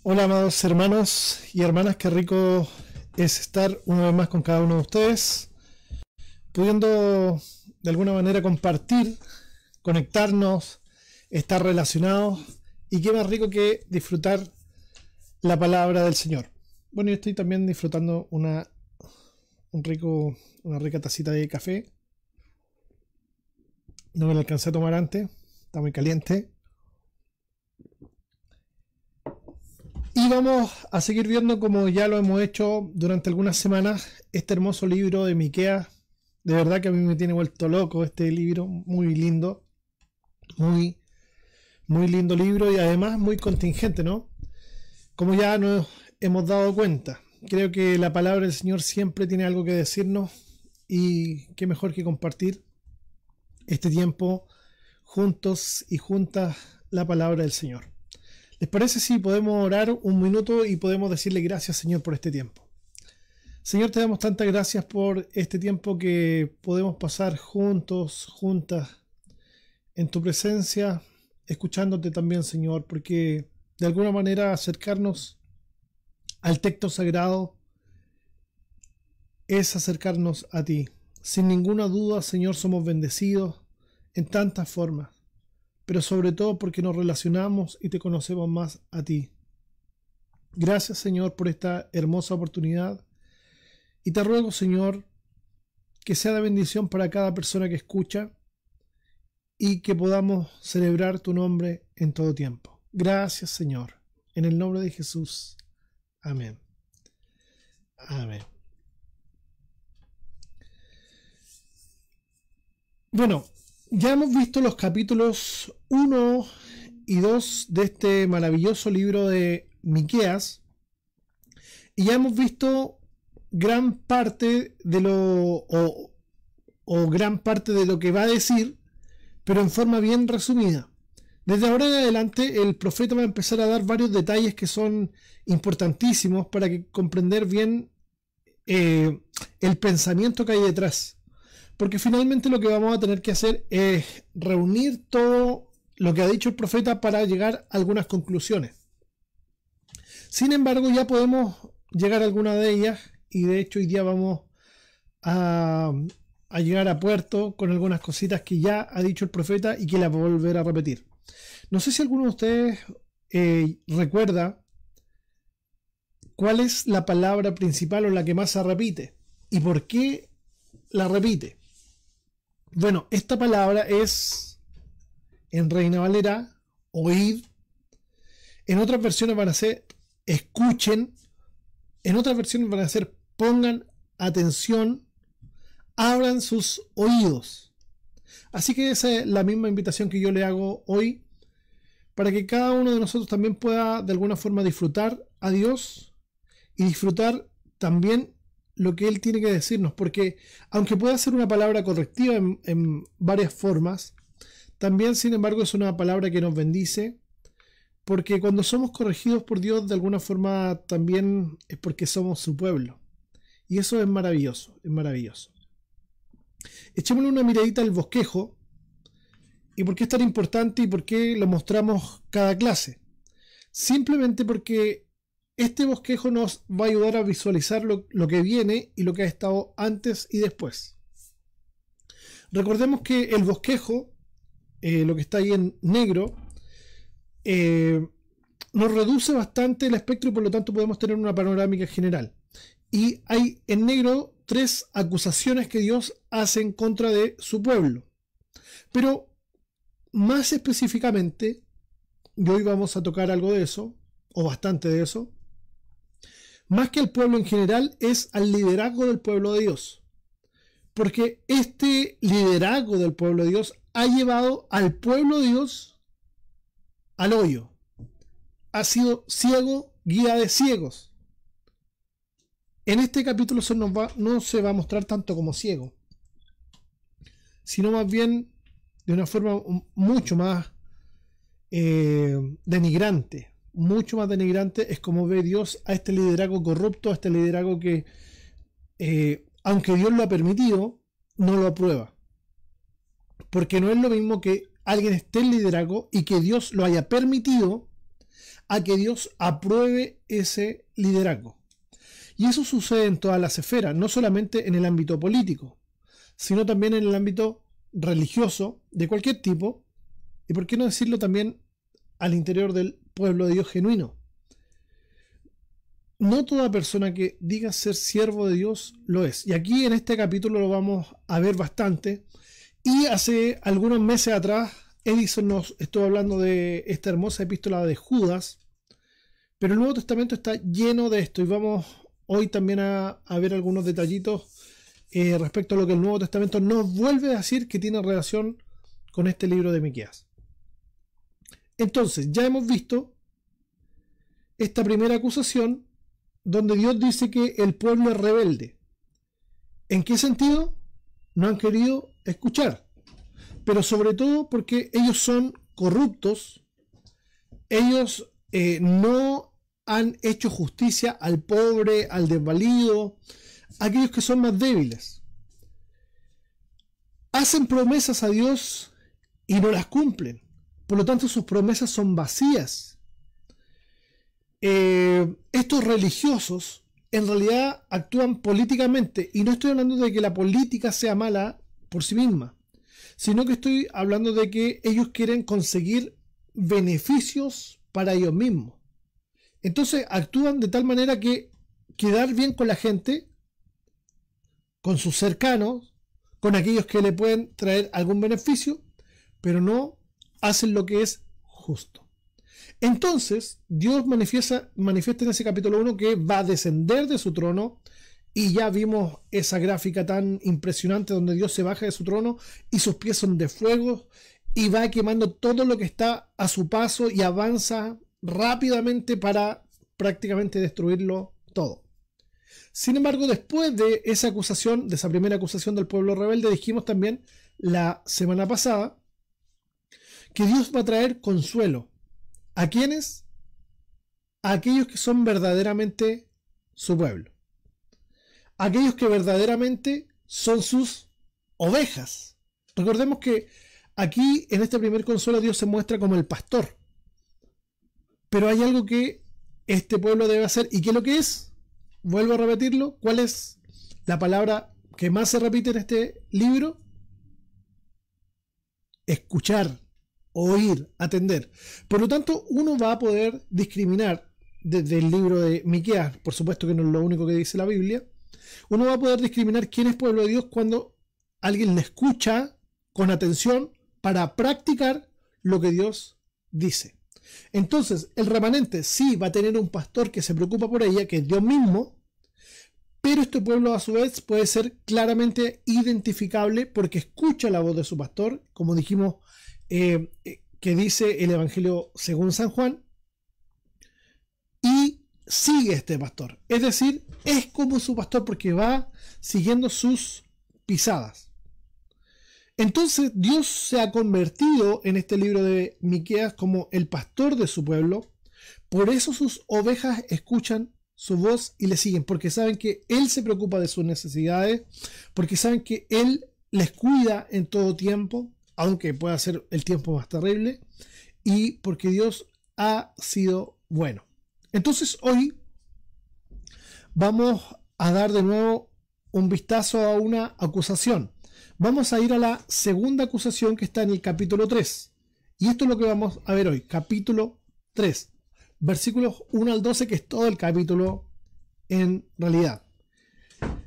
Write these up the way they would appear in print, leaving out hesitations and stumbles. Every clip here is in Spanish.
Hola, amados hermanos y hermanas, qué rico es estar una vez más con cada uno de ustedes, pudiendo de alguna manera compartir, conectarnos, estar relacionados, y qué más rico que disfrutar la palabra del Señor. Bueno, yo estoy también disfrutando una rica tacita de café. No me la alcancé a tomar antes, está muy caliente. Y vamos a seguir viendo, como ya lo hemos hecho durante algunas semanas, este hermoso libro de Miqueas. De verdad que a mí me tiene vuelto loco este libro, muy lindo, muy, muy lindo libro, y además muy contingente, ¿no? Como ya nos hemos dado cuenta, creo que la palabra del Señor siempre tiene algo que decirnos, y qué mejor que compartir este tiempo juntos y juntas la palabra del Señor. ¿Les parece si podemos orar un minuto y podemos decirle gracias, Señor, por este tiempo? Señor, te damos tantas gracias por este tiempo que podemos pasar juntos, juntas, en tu presencia, escuchándote también, Señor, porque de alguna manera acercarnos al texto sagrado es acercarnos a ti. Sin ninguna duda, Señor, somos bendecidos en tantas formas, pero sobre todo porque nos relacionamos y te conocemos más a ti. Gracias, Señor, por esta hermosa oportunidad, y te ruego, Señor, que sea de bendición para cada persona que escucha y que podamos celebrar tu nombre en todo tiempo. Gracias, Señor, en el nombre de Jesús. Amén. Amén. Bueno, ya hemos visto los capítulos 1 y 2 de este maravilloso libro de Miqueas, y ya hemos visto gran parte de gran parte de lo que va a decir, pero en forma bien resumida. Desde ahora en adelante el profeta va a empezar a dar varios detalles que son importantísimos para comprender bien el pensamiento que hay detrás. Porque finalmente lo que vamos a tener que hacer es reunir todo lo que ha dicho el profeta para llegar a algunas conclusiones. Sin embargo, ya podemos llegar a alguna de ellas, y de hecho hoy día vamos a llegar a puerto con algunas cositas que ya ha dicho el profeta y que las voy a volver a repetir. No sé si alguno de ustedes recuerda cuál es la palabra principal o la que más se repite y por qué la repite. Bueno, esta palabra es, en Reina Valera, oíd. En otras versiones van a ser escuchen. En otras versiones van a ser pongan atención, abran sus oídos. Así que esa es la misma invitación que yo le hago hoy, para que cada uno de nosotros también pueda de alguna forma disfrutar a Dios y disfrutar también lo que Él tiene que decirnos, porque aunque pueda ser una palabra correctiva en varias formas, también sin embargo es una palabra que nos bendice, porque cuando somos corregidos por Dios de alguna forma también es porque somos su pueblo, y eso es maravilloso, es maravilloso. Echémosle una miradita al bosquejo, y por qué es tan importante y por qué lo mostramos cada clase. Simplemente porque este bosquejo nos va a ayudar a visualizar lo que viene y lo que ha estado antes y después. Recordemos que el bosquejo, lo que está ahí en negro, nos reduce bastante el espectro, y por lo tanto podemos tener una panorámica general. Y hay en negro 3 acusaciones que Dios hace en contra de su pueblo. Pero más específicamente, y hoy vamos a tocar algo de eso, o bastante de eso, más que al pueblo en general, es al liderazgo del pueblo de Dios. Porque este liderazgo del pueblo de Dios ha llevado al pueblo de Dios al hoyo. Ha sido ciego, guía de ciegos. En este capítulo no se va a mostrar tanto como ciego, sino más bien de una forma mucho más denigrante. Mucho más denigrante es como ve Dios a este liderazgo corrupto, a este liderazgo que, aunque Dios lo ha permitido, no lo aprueba. Porque no es lo mismo que alguien esté en liderazgo y que Dios lo haya permitido, a que Dios apruebe ese liderazgo. Y eso sucede en todas las esferas, no solamente en el ámbito político, sino también en el ámbito religioso de cualquier tipo, y por qué no decirlo también al interior del pueblo de Dios genuino. No toda persona que diga ser siervo de Dios lo es. Y aquí en este capítulo lo vamos a ver bastante. Y hace algunos meses atrás, Edison nos estuvo hablando de esta hermosa epístola de Judas. Pero el Nuevo Testamento está lleno de esto. Y vamos hoy también a ver algunos detallitos respecto a lo que el Nuevo Testamento nos vuelve a decir que tiene relación con este libro de Miqueas. Entonces, ya hemos visto esta primera acusación donde Dios dice que el pueblo es rebelde. ¿En qué sentido? No han querido escuchar, pero sobre todo porque ellos son corruptos, ellos no han hecho justicia al pobre, al desvalido, a aquellos que son más débiles. Hacen promesas a Dios y no las cumplen, por lo tanto sus promesas son vacías. Estos religiosos en realidad actúan políticamente, y no estoy hablando de que la política sea mala por sí misma, sino que estoy hablando de que ellos quieren conseguir beneficios para ellos mismos. Entonces actúan de tal manera que quedar bien con la gente, con sus cercanos, con aquellos que le pueden traer algún beneficio, pero no hacen lo que es justo. Entonces, Dios manifiesta en ese capítulo 1 que va a descender de su trono, y ya vimos esa gráfica tan impresionante donde Dios se baja de su trono y sus pies son de fuego y va quemando todo lo que está a su paso y avanza rápidamente para prácticamente destruirlo todo. Sin embargo, después de esa acusación, de esa primera acusación del pueblo rebelde, dijimos también la semana pasada que Dios va a traer consuelo. ¿A quiénes? A aquellos que son verdaderamente su pueblo. A aquellos que verdaderamente son sus ovejas. Recordemos que aquí en este primer consuelo Dios se muestra como el pastor. Pero hay algo que este pueblo debe hacer. ¿Y qué es lo que es? Vuelvo a repetirlo. ¿Cuál es la palabra que más se repite en este libro? Escuchar. Oír, atender. Por lo tanto, uno va a poder discriminar desde el libro de Miqueas, por supuesto que no es lo único que dice la Biblia, uno va a poder discriminar quién es pueblo de Dios cuando alguien le escucha con atención para practicar lo que Dios dice. Entonces, el remanente sí va a tener un pastor que se preocupa por ella, que es Dios mismo, pero este pueblo a su vez puede ser claramente identificable porque escucha la voz de su pastor, como dijimos, que dice el Evangelio según San Juan, y sigue este pastor. Es decir, es como su pastor porque va siguiendo sus pisadas. Entonces Dios se ha convertido en este libro de Miqueas como el pastor de su pueblo. Por eso sus ovejas escuchan su voz y le siguen, porque saben que Él se preocupa de sus necesidades, porque saben que Él les cuida en todo tiempo, aunque pueda ser el tiempo más terrible, y porque Dios ha sido bueno. Entonces hoy vamos a dar de nuevo un vistazo a una acusación. Vamos a ir a la segunda acusación que está en el capítulo 3. Y esto es lo que vamos a ver hoy, capítulo 3, versículos 1 al 12, que es todo el capítulo en realidad.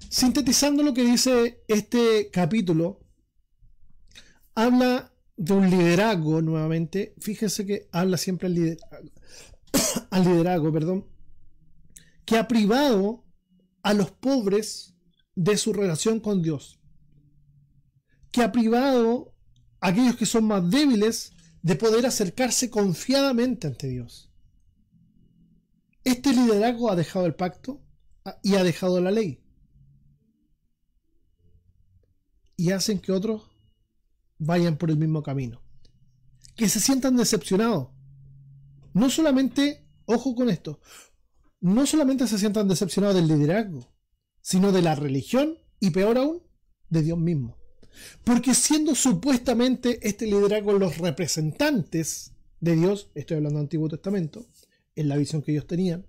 Sintetizando lo que dice este capítulo, habla de un liderazgo nuevamente. Fíjense que habla siempre al liderazgo, que ha privado a los pobres de su relación con Dios, que ha privado a aquellos que son más débiles de poder acercarse confiadamente ante Dios. Este liderazgo ha dejado el pacto y ha dejado la ley, y hacen que otros vayan por el mismo camino, que se sientan decepcionados. No solamente, ojo con esto, no solamente se sientan decepcionados del liderazgo, sino de la religión y peor aún, de Dios mismo. Porque siendo supuestamente este liderazgo los representantes de Dios, estoy hablando del Antiguo Testamento, en la visión que ellos tenían,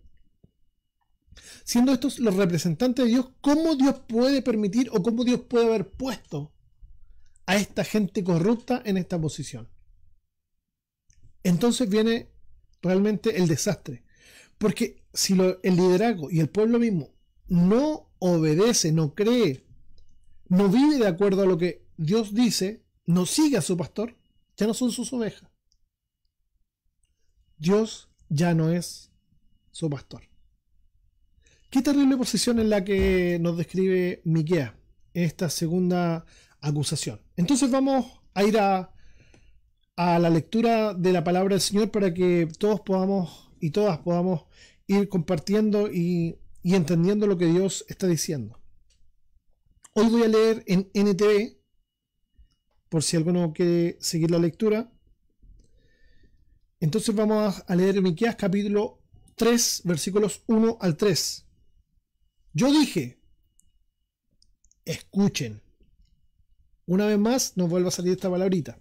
siendo estos los representantes de Dios, ¿cómo Dios puede permitir o cómo Dios puede haber puesto a esta gente corrupta en esta posición? Entonces viene realmente el desastre. Porque si el liderazgo y el pueblo mismo no obedece, no cree, no vive de acuerdo a lo que Dios dice, no sigue a su pastor, ya no son sus ovejas. Dios ya no es su pastor. Qué terrible posición en la que nos describe Miqueas en esta segunda acusación. Entonces vamos a ir a la lectura de la palabra del Señor para que todos podamos y todas podamos ir compartiendo y entendiendo lo que Dios está diciendo. Hoy voy a leer en NTV, por si alguno quiere seguir la lectura. Entonces vamos a leer Miqueas capítulo 3, versículos 1 al 3. Yo dije, escuchen. Una vez más nos vuelve a salir esta palabrita.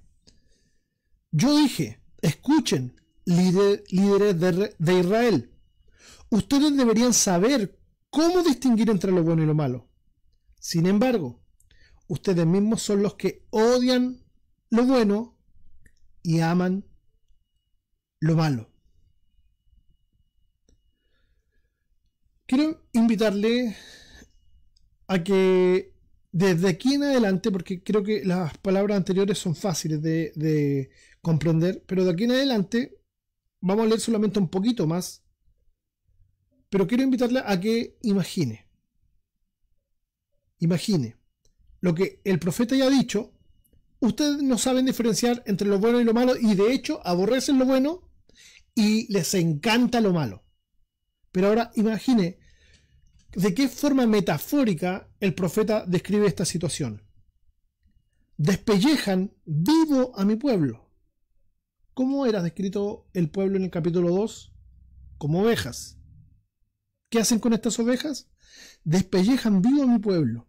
Yo dije, escuchen, líderes de Israel. Ustedes deberían saber cómo distinguir entre lo bueno y lo malo. Sin embargo, ustedes mismos son los que odian lo bueno y aman lo malo. Quiero invitarle a que desde aquí en adelante, porque creo que las palabras anteriores son fáciles de comprender, pero de aquí en adelante vamos a leer solamente un poquito más, pero quiero invitarle a que imagine lo que el profeta ya ha dicho. Ustedes no saben diferenciar entre lo bueno y lo malo, y de hecho aborrecen lo bueno y les encanta lo malo. Pero ahora imagine de qué forma metafórica el profeta describe esta situación. Despellejan vivo a mi pueblo. ¿Cómo era descrito el pueblo en el capítulo 2? Como ovejas. ¿Qué hacen con estas ovejas? Despellejan vivo a mi pueblo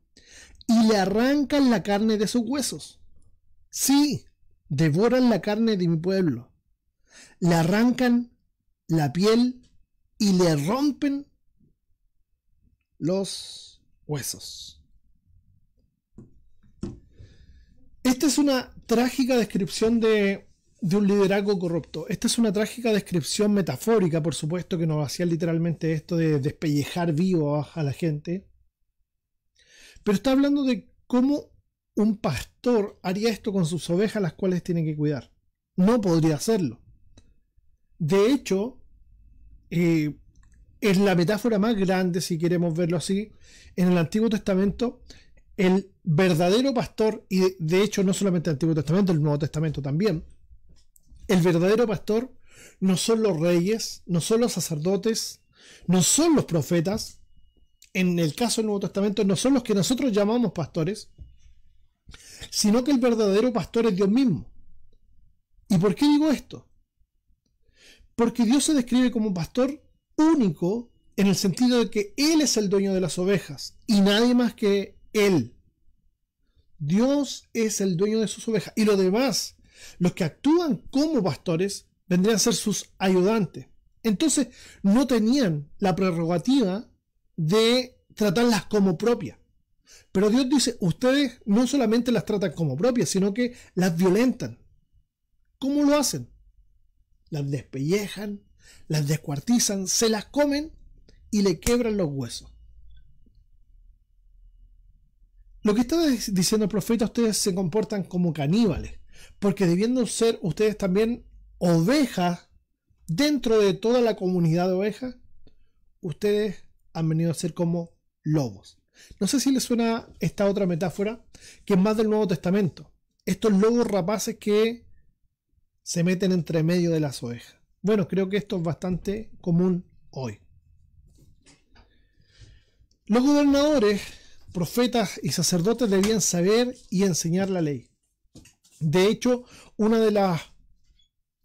y le arrancan la carne de sus huesos. Sí, devoran la carne de mi pueblo. Le arrancan la piel y le rompen los huesos. Esta es una trágica descripción de un liderazgo corrupto. Esta es una trágica descripción metafórica, por supuesto, que nos hacía literalmente esto de despellejar vivo a la gente. Pero está hablando de cómo un pastor haría esto con sus ovejas, las cuales tiene que cuidar. No podría hacerlo. De hecho, es la metáfora más grande, si queremos verlo así, en el Antiguo Testamento. El verdadero pastor, y de hecho no solamente el Antiguo Testamento, el Nuevo Testamento también, el verdadero pastor no son los reyes, no son los sacerdotes, no son los profetas. En el caso del Nuevo Testamento no son los que nosotros llamamos pastores, sino que el verdadero pastor es Dios mismo. ¿Y por qué digo esto? Porque Dios se describe como un pastor único en el sentido de que Él es el dueño de las ovejas y nadie más que Él. Dios es el dueño de sus ovejas y los demás, los que actúan como pastores, vendrían a ser sus ayudantes. Entonces no tenían la prerrogativa de tratarlas como propias. Pero Dios dice, ustedes no solamente las tratan como propias, sino que las violentan. ¿Cómo lo hacen? Las despellejan, las descuartizan, se las comen y le quiebran los huesos. Lo que está diciendo el profeta, ustedes se comportan como caníbales, porque debiendo ser ustedes también ovejas dentro de toda la comunidad de ovejas, ustedes han venido a ser como lobos. No sé si les suena esta otra metáfora, que es más del Nuevo Testamento. Estos lobos rapaces que se meten entre medio de las ovejas. Bueno, creo que esto es bastante común hoy. Los gobernadores, profetas y sacerdotes debían saber y enseñar la ley. De hecho, una de las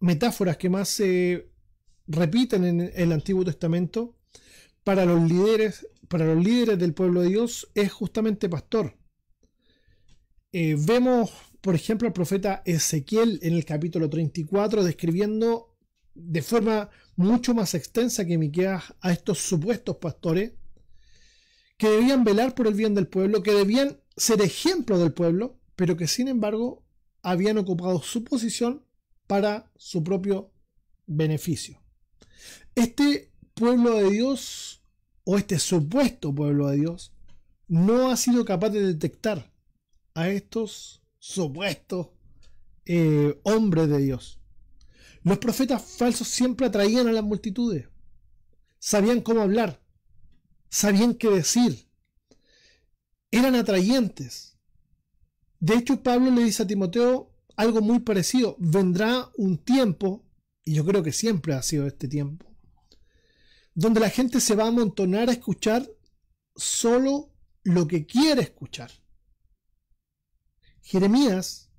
metáforas que más se repiten en el Antiguo Testamento para los líderes del pueblo de Dios es justamente pastor. Vemos, por ejemplo, al profeta Ezequiel en el capítulo 34 describiendo de forma mucho más extensa que Miqueas a estos supuestos pastores que debían velar por el bien del pueblo, que debían ser ejemplo del pueblo, pero que sin embargo habían ocupado su posición para su propio beneficio. Este pueblo de Dios, o este supuesto pueblo de Dios, no ha sido capaz de detectar a estos supuestos hombres de Dios. Los profetas falsos siempre atraían a las multitudes, sabían cómo hablar, sabían qué decir, eran atrayentes. De hecho, Pablo le dice a Timoteo algo muy parecido: vendrá un tiempo, y yo creo que siempre ha sido este tiempo, donde la gente se va a amontonar a escuchar solo lo que quiere escuchar. Jeremías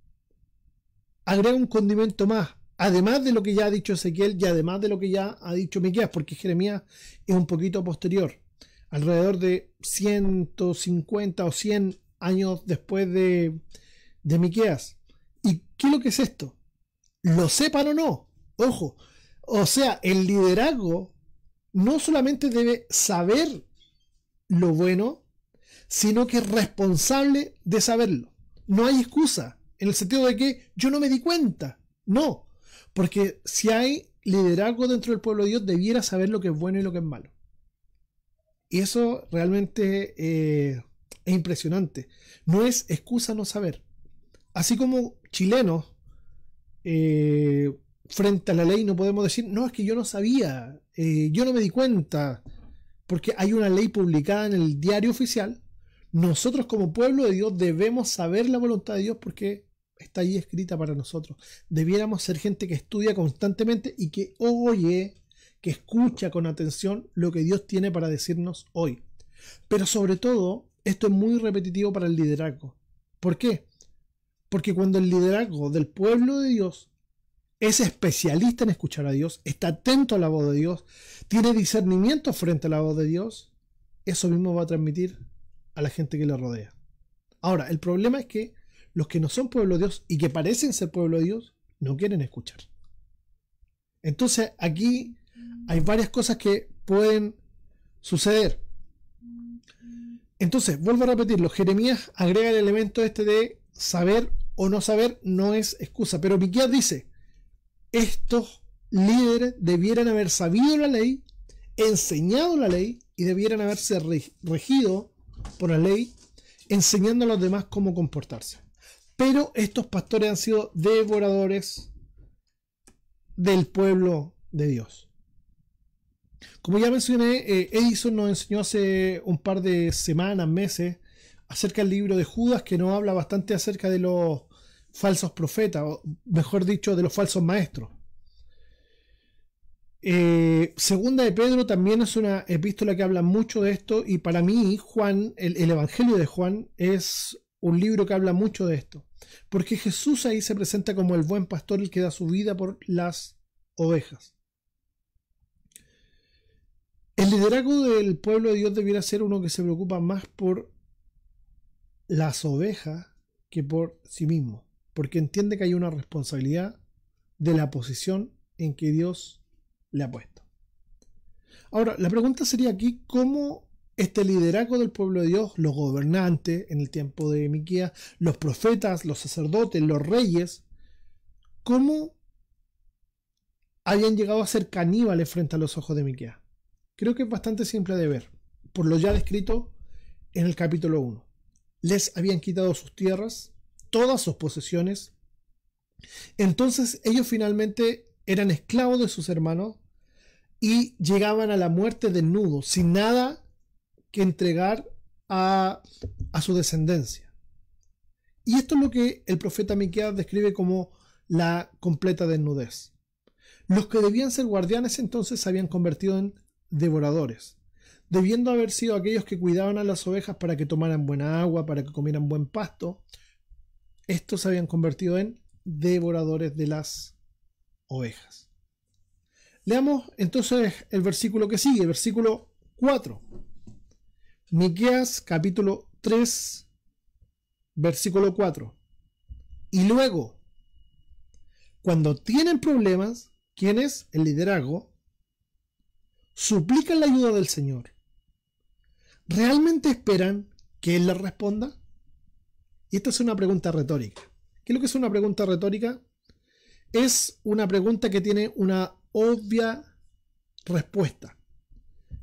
agrega un condimento más, además de lo que ya ha dicho Ezequiel y además de lo que ya ha dicho Miqueas, porque Jeremías es un poquito posterior, alrededor de 150 o 100 años después de Miqueas. ¿Y qué es lo que es esto? Lo sepan o no, ojo, o sea, el liderazgo no solamente debe saber lo bueno, sino que es responsable de saberlo. No hay excusa, en el sentido de que yo no me di cuenta. No, porque si hay liderazgo dentro del pueblo de Dios, debiera saber lo que es bueno y lo que es malo. Y eso realmente es impresionante. No es excusa no saber. Así como chilenos, frente a la ley no podemos decir, no, es que yo no sabía, yo no me di cuenta, porque hay una ley publicada en el diario oficial. Nosotros como pueblo de Dios debemos saber la voluntad de Dios porque está ahí escrita para nosotros. Debiéramos ser gente que estudia constantemente y que oye, que escucha con atención lo que Dios tiene para decirnos hoy. Pero sobre todo, esto es muy repetitivo para el liderazgo. ¿Por qué? Porque cuando el liderazgo del pueblo de Dios es especialista en escuchar a Dios, está atento a la voz de Dios, tiene discernimiento frente a la voz de Dios, eso mismo va a transmitir a la gente que le rodea. Ahora, el problema es que los que no son pueblo de Dios y que parecen ser pueblo de Dios, no quieren escuchar. Entonces, aquí hay varias cosas que pueden suceder. Entonces, vuelvo a repetirlo, Jeremías agrega el elemento este de saber o no saber no es excusa, pero Miqueas dice, estos líderes debieran haber sabido la ley, enseñado la ley y debieran haberse regido por la ley, enseñando a los demás cómo comportarse. Pero estos pastores han sido devoradores del pueblo de Dios. Como ya mencioné, Edison nos enseñó hace un par de semanas, meses, acerca del libro de Judas, que nos habla bastante acerca de los falsos profetas, o mejor dicho, de los falsos maestros. Segunda de Pedro también es una epístola que habla mucho de esto, y para mí Juan, el Evangelio de Juan es un libro que habla mucho de esto, porque Jesús ahí se presenta como el buen pastor, el que da su vida por las ovejas. El liderazgo del pueblo de Dios debiera ser uno que se preocupa más por las ovejas que por sí mismo, porque entiende que hay una responsabilidad de la posición en que Dios le ha puesto. Ahora, la pregunta sería aquí, ¿cómo este liderazgo del pueblo de Dios, los gobernantes en el tiempo de Miqueas, los profetas, los sacerdotes, los reyes, cómo habían llegado a ser caníbales frente a los ojos de Miqueas? Creo que es bastante simple de ver, por lo ya descrito en el capítulo 1. Les habían quitado sus tierras, todas sus posesiones. Entonces ellos finalmente eran esclavos de sus hermanos y llegaban a la muerte desnudos, sin nada que entregar a su descendencia. Y esto es lo que el profeta Miqueas describe como la completa desnudez. Los que debían ser guardianes entonces se habían convertido en devoradores, debiendo haber sido aquellos que cuidaban a las ovejas para que tomaran buena agua, para que comieran buen pasto. Estos se habían convertido en devoradores de las ovejas. Leamos entonces el versículo que sigue, versículo 4. Miqueas capítulo 3, versículo 4. Y luego, cuando tienen problemas, quienes, el liderazgo, suplican la ayuda del Señor, ¿realmente esperan que Él les responda? Y esta es una pregunta retórica. ¿Qué es lo que es una pregunta retórica? Es una pregunta que tiene una obvia respuesta.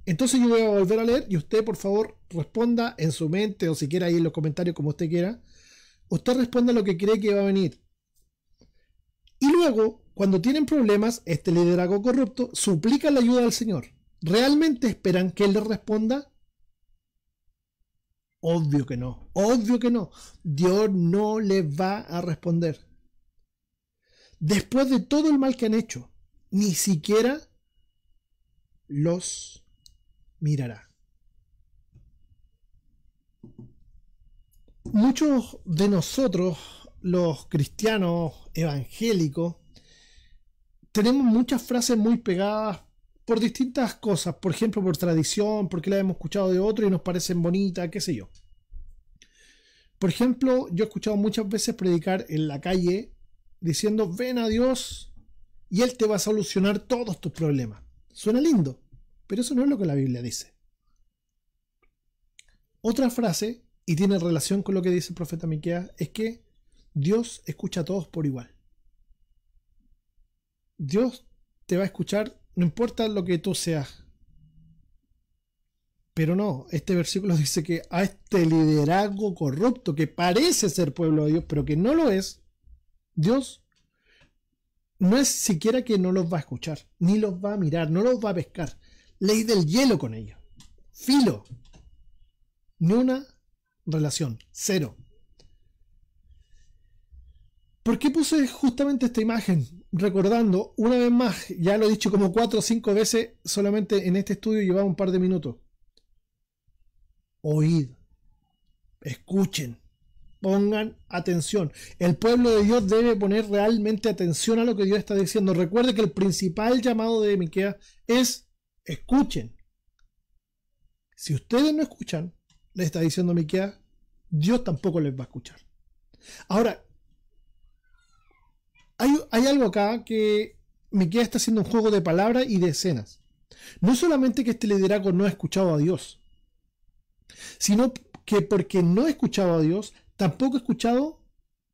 Entonces yo voy a volver a leer y usted, por favor, responda en su mente o si quiere ahí en los comentarios como usted quiera. Usted responda lo que cree que va a venir. Y luego, cuando tienen problemas, este liderazgo corrupto suplica la ayuda del Señor. ¿Realmente esperan que Él les responda? Obvio que no. Obvio que no. Dios no les va a responder. Después de todo el mal que han hecho, ni siquiera los mirará. Muchos de nosotros, los cristianos evangélicos, tenemos muchas frases muy pegadas por distintas cosas, por ejemplo por tradición, porque las hemos escuchado de otro y nos parecen bonitas, qué sé yo. Por ejemplo, yo he escuchado muchas veces predicar en la calle diciendo, ven a Dios y Él te va a solucionar todos tus problemas. Suena lindo, pero eso no es lo que la Biblia dice. Otra frase, y tiene relación con lo que dice el profeta Miqueas, es que Dios escucha a todos por igual. Dios te va a escuchar, no importa lo que tú seas. Pero no, este versículo dice que a este liderazgo corrupto que parece ser pueblo de Dios, pero que no lo es, Dios no es siquiera que no los va a escuchar, ni los va a mirar, no los va a pescar. Ley del hielo con ellos. Filo. Ni una relación. Cero. ¿Por qué puse justamente esta imagen? Recordando, una vez más, ya lo he dicho como 4 o 5 veces, solamente en este estudio llevaba un par de minutos. Oíd, escuchen, pongan atención. El pueblo de Dios debe poner realmente atención a lo que Dios está diciendo. Recuerde que el principal llamado de Miqueas es escuchen. Si ustedes no escuchan, le está diciendo Miqueas, Dios tampoco les va a escuchar. Ahora, hay algo acá que Miqueas está haciendo un juego de palabras y de escenas. No solamente que este liderazgo no ha escuchado a Dios, sino que porque no ha escuchado a Dios, tampoco ha escuchado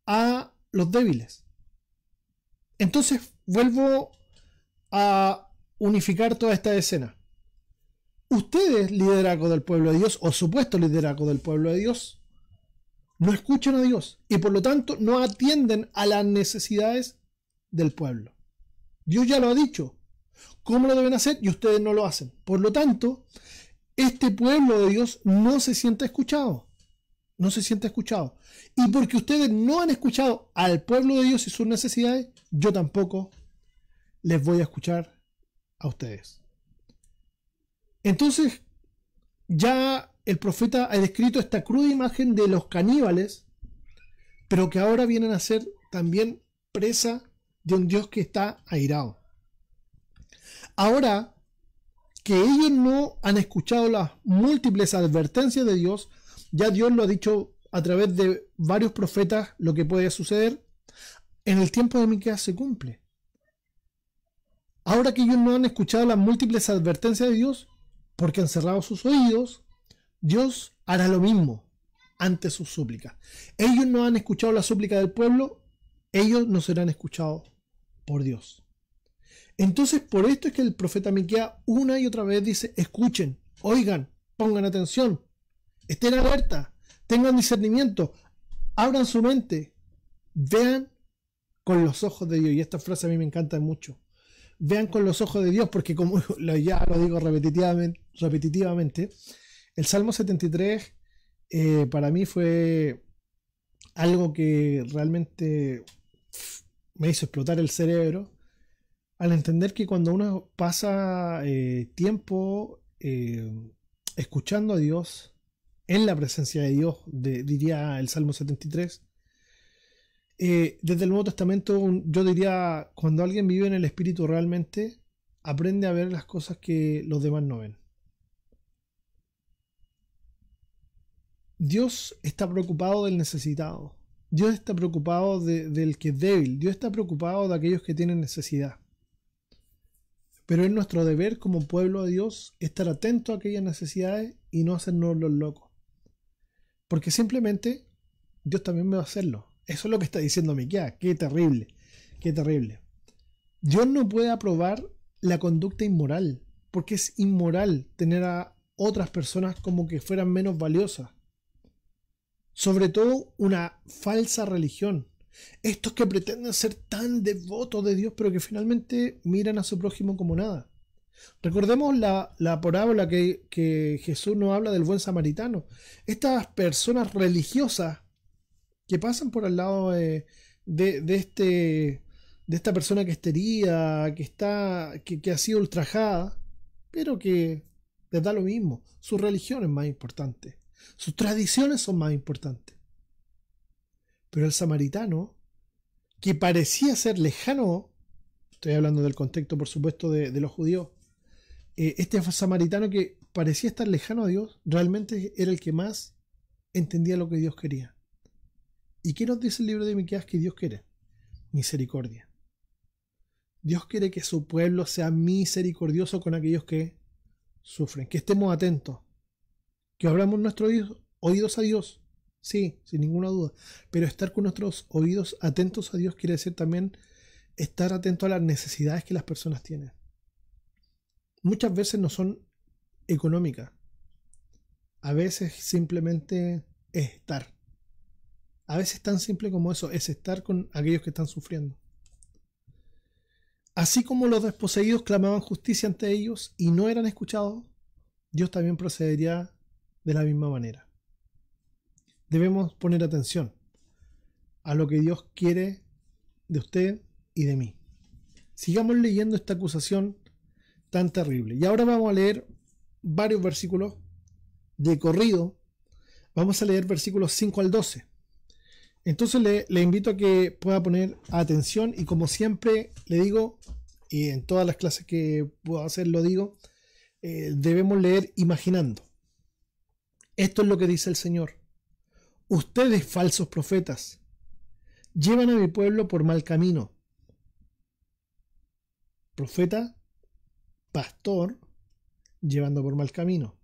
a los débiles. Entonces vuelvo a unificar toda esta escena. Ustedes, liderazgo del pueblo de Dios, o supuesto liderazgo del pueblo de Dios, no escuchan a Dios y por lo tanto no atienden a las necesidades del pueblo. Dios ya lo ha dicho. ¿Cómo lo deben hacer? Y ustedes no lo hacen. Por lo tanto, este pueblo de Dios no se siente escuchado. No se siente escuchado. Y porque ustedes no han escuchado al pueblo de Dios y sus necesidades, yo tampoco les voy a escuchar a ustedes. Entonces, ya el profeta ha descrito esta cruda imagen de los caníbales, pero que ahora vienen a ser también presa de un Dios que está airado. Ahora que ellos no han escuchado las múltiples advertencias de Dios, ya Dios lo ha dicho a través de varios profetas lo que puede suceder, en el tiempo de Miqueas se cumple. Ahora que ellos no han escuchado las múltiples advertencias de Dios, porque han cerrado sus oídos, Dios hará lo mismo ante sus súplicas. Ellos no han escuchado la súplica del pueblo, ellos no serán escuchados por Dios. Entonces, por esto es que el profeta Miqueas una y otra vez dice, escuchen, oigan, pongan atención, estén alerta, tengan discernimiento, abran su mente, vean con los ojos de Dios. Y esta frase a mí me encanta mucho. Vean con los ojos de Dios, porque como ya lo digo repetitivamente, el Salmo 73 para mí fue algo que realmente me hizo explotar el cerebro al entender que cuando uno pasa tiempo escuchando a Dios, en la presencia de Dios, diría el Salmo 73, desde el Nuevo Testamento yo diría, cuando alguien vive en el Espíritu realmente, aprende a ver las cosas que los demás no ven. Dios está preocupado del necesitado. Dios está preocupado del que es débil. Dios está preocupado de aquellos que tienen necesidad. Pero es nuestro deber como pueblo de Dios estar atento a aquellas necesidades y no hacernos los locos. Porque simplemente Dios también me va a hacerlo. Eso es lo que está diciendo Miqueas. Qué terrible, qué terrible. Dios no puede aprobar la conducta inmoral, porque es inmoral tener a otras personas como que fueran menos valiosas. Sobre todo una falsa religión. Estos que pretenden ser tan devotos de Dios, pero que finalmente miran a su prójimo como nada. Recordemos la parábola que Jesús nos habla del buen samaritano. Estas personas religiosas que pasan por al lado de esta persona que está herida, que ha sido ultrajada, pero que les da lo mismo. Su religión es más importante. Sus tradiciones son más importantes. Pero el samaritano, que parecía ser lejano, estoy hablando del contexto, por supuesto, de los judíos, este samaritano que parecía estar lejano a Dios, realmente era el que más entendía lo que Dios quería. ¿Y qué nos dice el libro de Miqueas que Dios quiere? Misericordia. Dios quiere que su pueblo sea misericordioso con aquellos que sufren, que estemos atentos, que abramos nuestros oídos a Dios, sí, sin ninguna duda, pero estar con nuestros oídos atentos a Dios quiere decir también estar atento a las necesidades que las personas tienen. Muchas veces no son económicas, a veces simplemente es estar. A veces tan simple como eso, es estar con aquellos que están sufriendo. Así como los desposeídos clamaban justicia ante ellos y no eran escuchados, Dios también procedería de la misma manera. Debemos poner atención a lo que Dios quiere de usted y de mí. Sigamos leyendo esta acusación tan terrible. Y ahora vamos a leer varios versículos de corrido. Vamos a leer versículos 5 al 12. Entonces le invito a que pueda poner atención y como siempre le digo, y en todas las clases que puedo hacer lo digo, debemos leer imaginando. Esto es lo que dice el Señor. Ustedes, falsos profetas, llevan a mi pueblo por mal camino. Profeta, pastor, llevando por mal camino.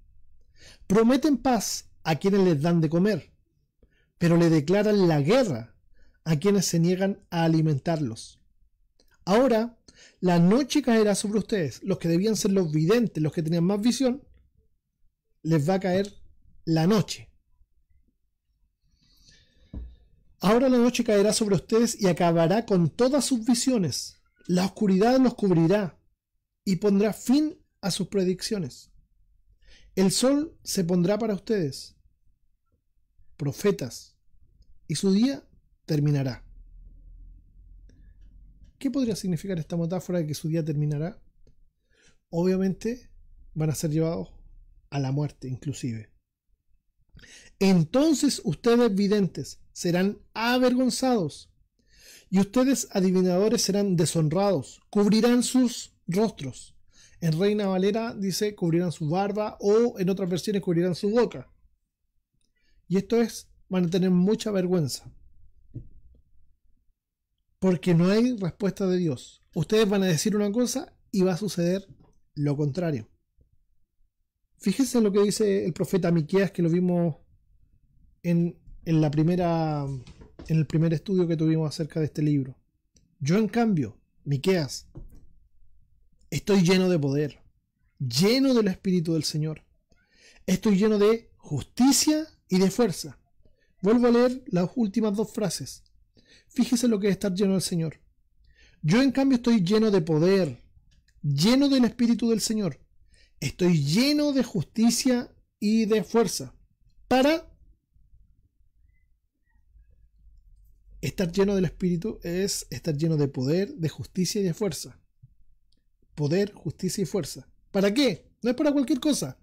Prometen paz a quienes les dan de comer, pero le declaran la guerra a quienes se niegan a alimentarlos. Ahora, la noche caerá sobre ustedes, los que debían ser los videntes, los que tenían más visión, les va a caer la noche. Ahora la noche caerá sobre ustedes y acabará con todas sus visiones. La oscuridad los cubrirá y pondrá fin a sus predicciones. El sol se pondrá para ustedes, profetas, y su día terminará. ¿Qué podría significar esta metáfora de que su día terminará? Obviamente van a ser llevados a la muerte inclusive. Entonces ustedes videntes serán avergonzados y ustedes adivinadores serán deshonrados, cubrirán sus rostros. En Reina Valera dice cubrirán su barba o en otras versiones cubrirán su boca. Y esto es, van a tener mucha vergüenza. Porque no hay respuesta de Dios. Ustedes van a decir una cosa y va a suceder lo contrario. Fíjense lo que dice el profeta Miqueas, que lo vimos en el primer estudio que tuvimos acerca de este libro. Yo, en cambio, Miqueas, estoy lleno de poder, lleno del Espíritu del Señor. Estoy lleno de justicia y de fuerza. Vuelvo a leer las últimas dos frases. Fíjese lo que es estar lleno del Señor. Yo, en cambio, estoy lleno de poder, lleno del Espíritu del Señor. Estoy lleno de justicia y de fuerza. Para estar lleno del Espíritu es estar lleno de poder, de justicia y de fuerza. Poder, justicia y fuerza. ¿Para qué? No es para cualquier cosa.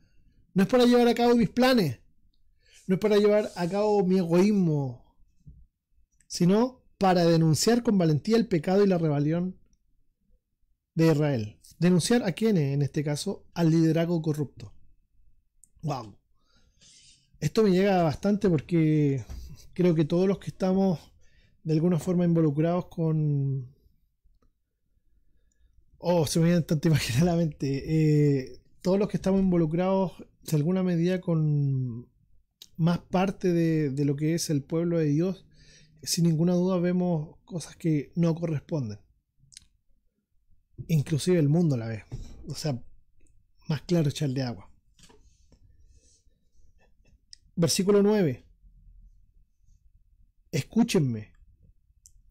No es para llevar a cabo mis planes. No es para llevar a cabo mi egoísmo. Sino para denunciar con valentía el pecado y la rebelión de Israel. ¿Denunciar a quiénes en este caso? Al liderazgo corrupto. ¡Wow! Esto me llega bastante porque creo que todos los que estamos de alguna forma involucrados con Oh, se me viene tanto imaginar a la mente. Todos los que estamos involucrados de alguna medida con más parte de lo que es el pueblo de Dios, sin ninguna duda vemos cosas que no corresponden. Inclusive el mundo la ve. O sea, más claro echarle agua. Versículo 9. Escúchenme,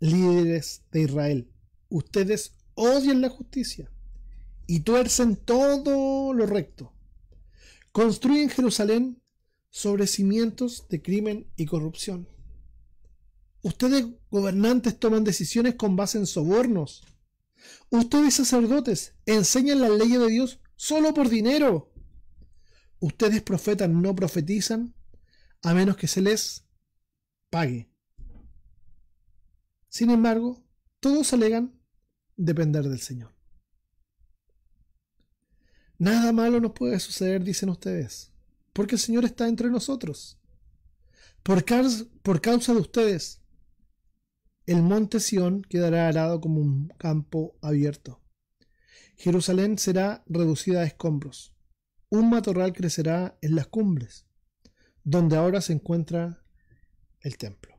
líderes de Israel. Ustedes odian la justicia y tuercen todo lo recto. Construyen Jerusalén sobre cimientos de crimen y corrupción. Ustedes, gobernantes, toman decisiones con base en sobornos. Ustedes, sacerdotes, enseñan las leyes de Dios solo por dinero. Ustedes, profetas, no profetizan a menos que se les pague. Sin embargo, todos alegan depender del Señor. Nada malo nos puede suceder, dicen ustedes, porque el Señor está entre nosotros. Por causa de ustedes, el monte Sión quedará arado como un campo abierto. Jerusalén será reducida a escombros. Un matorral crecerá en las cumbres, donde ahora se encuentra el templo.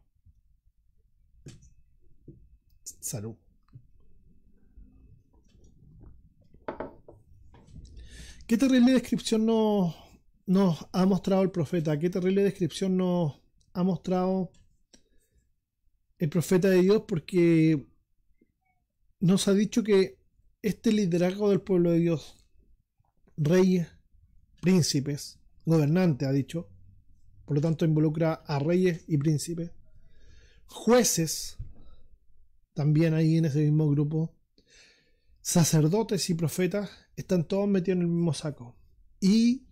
Salud. Qué terrible descripción nos ha mostrado el profeta. Qué terrible descripción nos ha mostrado el profeta de Dios, porque nos ha dicho que este liderazgo del pueblo de Dios, reyes, príncipes, gobernantes, ha dicho, por lo tanto involucra a reyes y príncipes, jueces, también ahí en ese mismo grupo, sacerdotes y profetas, están todos metidos en el mismo saco. Y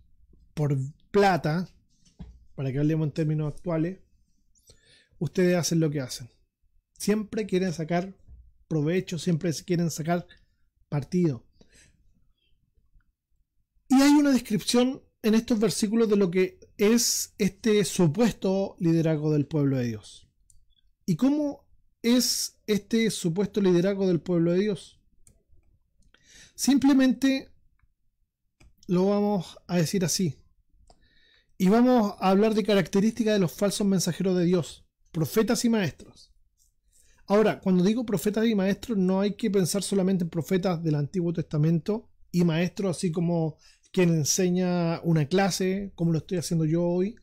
por plata, para que hablemos en términos actuales, ustedes hacen lo que hacen. Siempre quieren sacar provecho, siempre quieren sacar partido. Y hay una descripción en estos versículos de lo que es este supuesto liderazgo del pueblo de Dios. ¿Y cómo es este supuesto liderazgo del pueblo de Dios? Simplemente lo vamos a decir así. Y vamos a hablar de características de los falsos mensajeros de Dios, profetas y maestros. Ahora, cuando digo profetas y maestros, no hay que pensar solamente en profetas del Antiguo Testamento y maestros así como quien enseña una clase, como lo estoy haciendo yo hoy,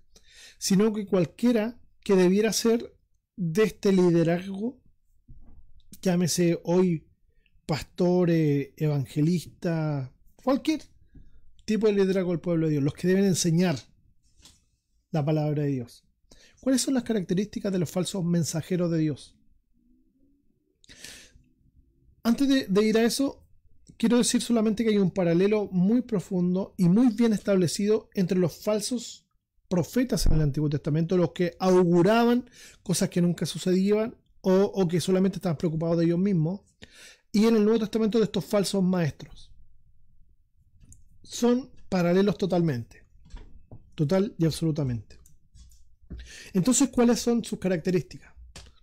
sino que cualquiera que debiera ser de este liderazgo, llámese hoy pastor, evangelista, cualquier tipo de liderazgo del pueblo de Dios, los que deben enseñar la palabra de Dios. ¿Cuáles son las características de los falsos mensajeros de Dios? Antes de ir a eso, quiero decir solamente que hay un paralelo muy profundo y muy bien establecido entre los falsos profetas en el Antiguo Testamento, los que auguraban cosas que nunca sucedían o que solamente estaban preocupados de ellos mismos, y en el Nuevo Testamento de estos falsos maestros. Son paralelos totalmente, total y absolutamente. Entonces, ¿cuáles son sus características?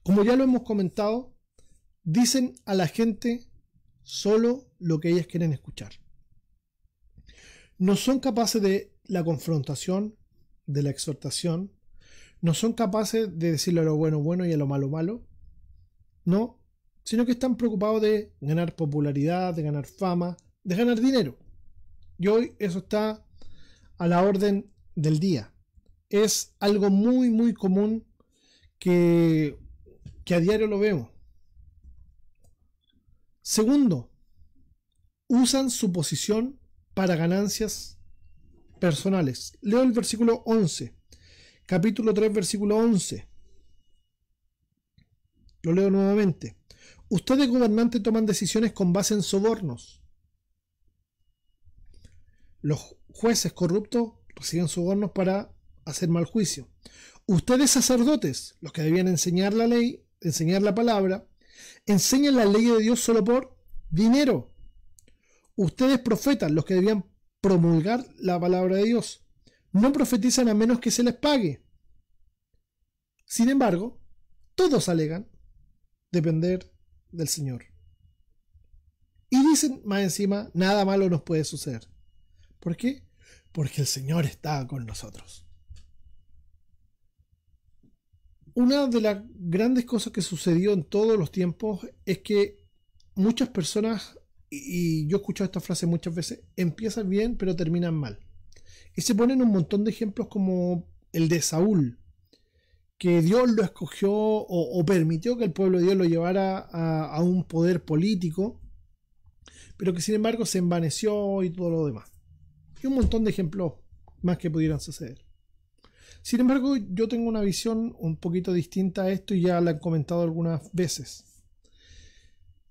Como ya lo hemos comentado, dicen a la gente solo lo que ellas quieren escuchar. No son capaces de la confrontación, de la exhortación. No son capaces de decirle a lo bueno bueno y a lo malo malo. No, sino que están preocupados de ganar popularidad, de ganar fama, de ganar dinero. Y hoy eso está a la orden del día. Es algo muy muy común que a diario lo vemos. Segundo, usan su posición para ganancias personales. Leo el versículo 11, capítulo 3, versículo 11. Lo leo nuevamente. Ustedes, gobernantes, toman decisiones con base en sobornos. Los jueces corruptos reciben sobornos para hacer mal juicio. Ustedes, sacerdotes, los que debían enseñar la ley, enseñar la palabra, enseñan la ley de Dios solo por dinero. Ustedes, profetas, los que debían promulgar la palabra de Dios, no profetizan a menos que se les pague. Sin embargo, todos alegan depender del Señor. Y dicen más encima, nada malo nos puede suceder. ¿Por qué? Porque el Señor está con nosotros. Una de las grandes cosas que sucedió en todos los tiempos es que muchas personas, y yo he escuchado esta frase muchas veces, empiezan bien pero terminan mal. Y se ponen un montón de ejemplos como el de Saúl, que Dios lo escogió o permitió que el pueblo de Dios lo llevara a un poder político, pero que sin embargo se envaneció y todo lo demás. Y un montón de ejemplos más que pudieran suceder. Sin embargo, yo tengo una visión un poquito distinta a esto y ya la he comentado algunas veces.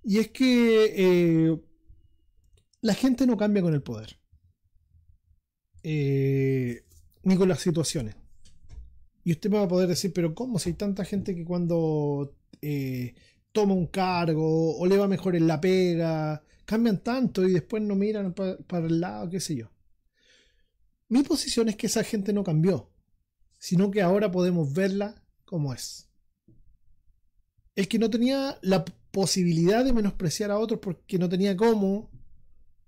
Y es que la gente no cambia con el poder, ni con las situaciones. Y usted me va a poder decir, pero ¿cómo? Si hay tanta gente que cuando toma un cargo o le va mejor en la pega, cambian tanto y después no miran para el lado, qué sé yo. Mi posición es que esa gente no cambió, sino que ahora podemos verla como es. El que no tenía la posibilidad de menospreciar a otros porque no tenía cómo,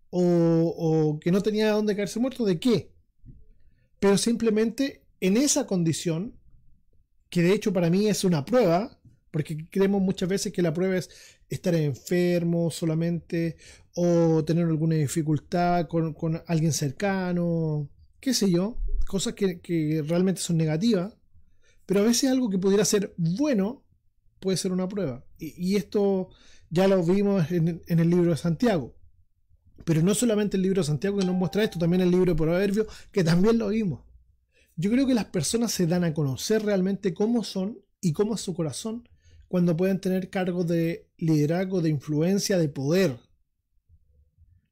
o que no tenía dónde caerse muerto, ¿de qué? Pero simplemente en esa condición, que de hecho para mí es una prueba, porque creemos muchas veces que la prueba es estar enfermo solamente, o tener alguna dificultad con alguien cercano, qué sé yo, cosas que realmente son negativas, pero a veces algo que pudiera ser bueno puede ser una prueba. Y esto ya lo vimos en el libro de Santiago. Pero no solamente el libro de Santiago que nos muestra esto, también el libro de Proverbios, que también lo vimos. Yo creo que las personas se dan a conocer realmente cómo son y cómo es su corazón cuando pueden tener cargos de liderazgo, de influencia, de poder.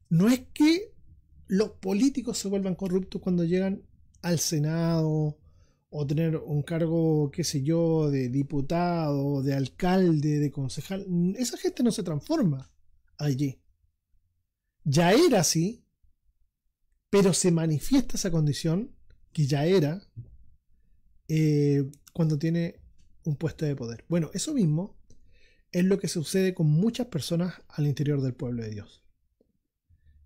No es que los políticos se vuelvan corruptos cuando llegan al Senado o tener un cargo, qué sé yo, de diputado, de alcalde, de concejal. Esa gente no se transforma allí. Ya era así, pero se manifiesta esa condición que ya era cuando tiene un puesto de poder. Bueno, eso mismo es lo que sucede con muchas personas al interior del pueblo de Dios.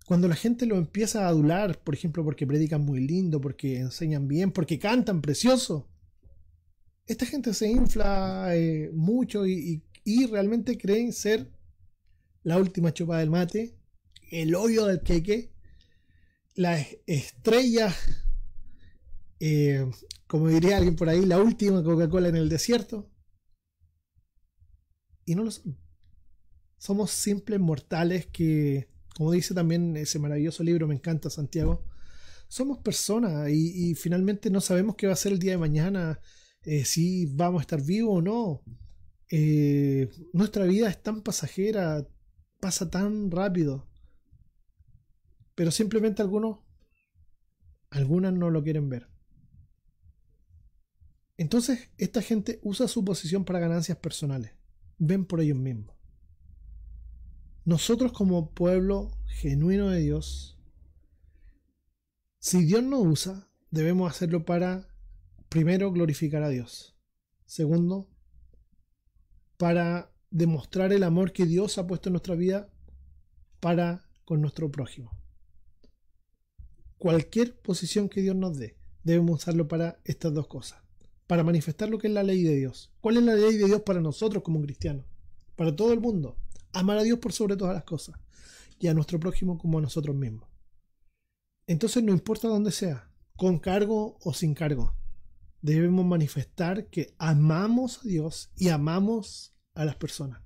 Cuando la gente lo empieza a adular, por ejemplo, porque predican muy lindo, porque enseñan bien, porque cantan precioso, esta gente se infla mucho y realmente creen ser la última chupada del mate, el hoyo del queque, las estrellas, como diría alguien por ahí, la última Coca-Cola en el desierto. Y no lo son. Somos simples mortales que, como dice también ese maravilloso libro, me encanta, Santiago, somos personas y finalmente no sabemos qué va a ser el día de mañana, si vamos a estar vivos o no. Nuestra vida es tan pasajera, pasa tan rápido, pero simplemente algunas no lo quieren ver. Entonces esta gente usa su posición para ganancias personales, ven por ellos mismos. Nosotros como pueblo genuino de Dios, si Dios nos usa, debemos hacerlo para, primero, glorificar a Dios. Segundo, para demostrar el amor que Dios ha puesto en nuestra vida para con nuestro prójimo. Cualquier posición que Dios nos dé, debemos usarlo para estas dos cosas. Para manifestar lo que es la ley de Dios. ¿Cuál es la ley de Dios para nosotros como cristianos? Para todo el mundo. Amar a Dios por sobre todas las cosas. Y a nuestro prójimo como a nosotros mismos. Entonces no importa dónde sea, con cargo o sin cargo, debemos manifestar que amamos a Dios y amamos a las personas.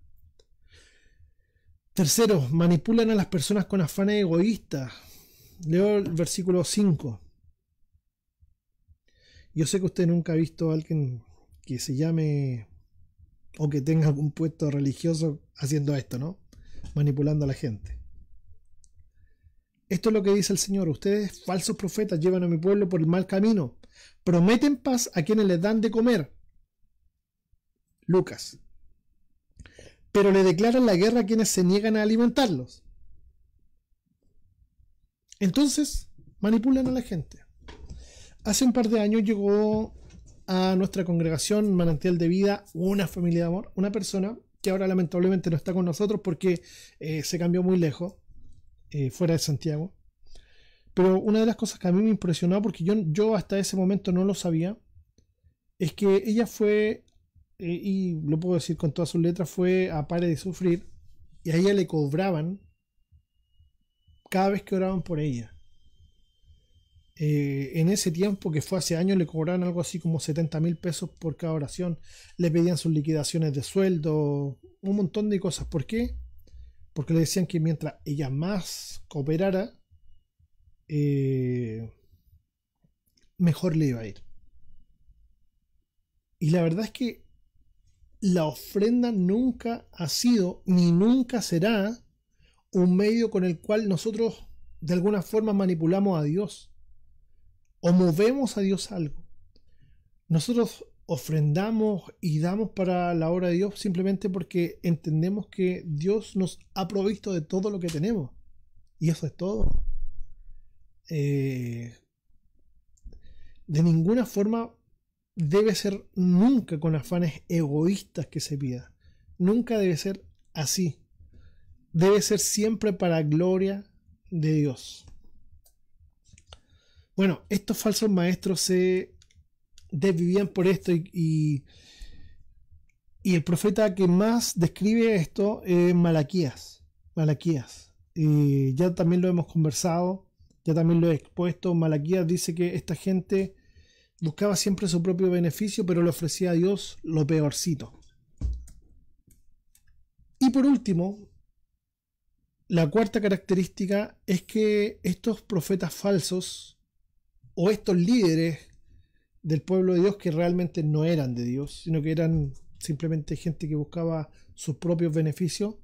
Tercero, manipulan a las personas con afanes egoístas. Leo el versículo 5. Yo sé que usted nunca ha visto a alguien que se llame o que tenga algún puesto religioso haciendo esto, ¿no? Manipulando a la gente. Esto es lo que dice el Señor. Ustedes, falsos profetas, llevan a mi pueblo por el mal camino. Prometen paz a quienes les dan de comer. Lucas. Pero le declaran la guerra a quienes se niegan a alimentarlos. Entonces, manipulan a la gente. Hace un par de años llegó a nuestra congregación Manantial de Vida, una familia de amor, una persona que ahora lamentablemente no está con nosotros porque se cambió muy lejos. fuera de Santiago. Pero una de las cosas que a mí me impresionó, porque yo hasta ese momento no lo sabía, es que ella fue, y lo puedo decir con todas sus letras, fue a Pare de Sufrir, y a ella le cobraban cada vez que oraban por ella. En ese tiempo, que fue hace años, le cobraban algo así como 70.000 pesos por cada oración. Le pedían sus liquidaciones de sueldo, un montón de cosas. ¿Por qué? Porque le decían que mientras ella más cooperara, mejor le iba a ir. Y la verdad es que la ofrenda nunca ha sido ni nunca será un medio con el cual nosotros de alguna forma manipulamos a Dios o movemos a Dios algo. Nosotros ofrendamos y damos para la obra de Dios simplemente porque entendemos que Dios nos ha provisto de todo lo que tenemos, y eso es todo. De ninguna forma debe ser nunca con afanes egoístas que se pida. Nunca debe ser así. Debe ser siempre para gloria de Dios. Bueno, estos falsos maestros se desvivían por esto y el profeta que más describe esto es Malaquías. Ya también lo hemos conversado, ya también lo he expuesto. Malaquías dice que esta gente buscaba siempre su propio beneficio, pero le ofrecía a Dios lo peorcito. Y por último, la cuarta característica es que estos profetas falsos o estos líderes del pueblo de Dios, que realmente no eran de Dios, sino que eran simplemente gente que buscaba sus propios beneficios,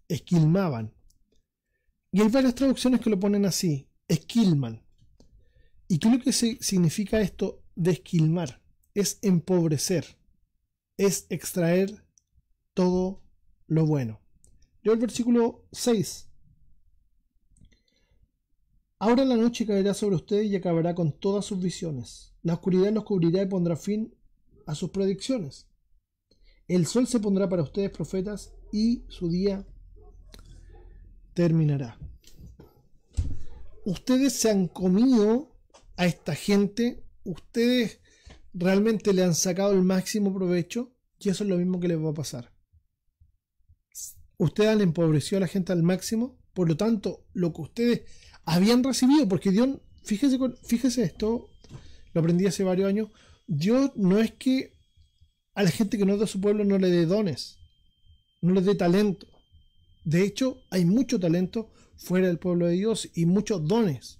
esquilmaban. Y hay varias traducciones que lo ponen así, esquilman. ¿Y qué es lo que significa esto de esquilmar? Es empobrecer, es extraer todo lo bueno. Leo el versículo 6. Ahora la noche caerá sobre ustedes y acabará con todas sus visiones. La oscuridad los cubrirá y pondrá fin a sus predicciones. El sol se pondrá para ustedes profetas y su día terminará. Ustedes se han comido a esta gente, ustedes realmente le han sacado el máximo provecho y eso es lo mismo que les va a pasar. Ustedes han empobrecido a la gente al máximo, por lo tanto, lo que ustedes habían recibido, porque Dios, fíjese esto, lo aprendí hace varios años, Dios no es que a la gente que no es de su pueblo no le dé dones, no les dé talento. De hecho, hay mucho talento fuera del pueblo de Dios y muchos dones.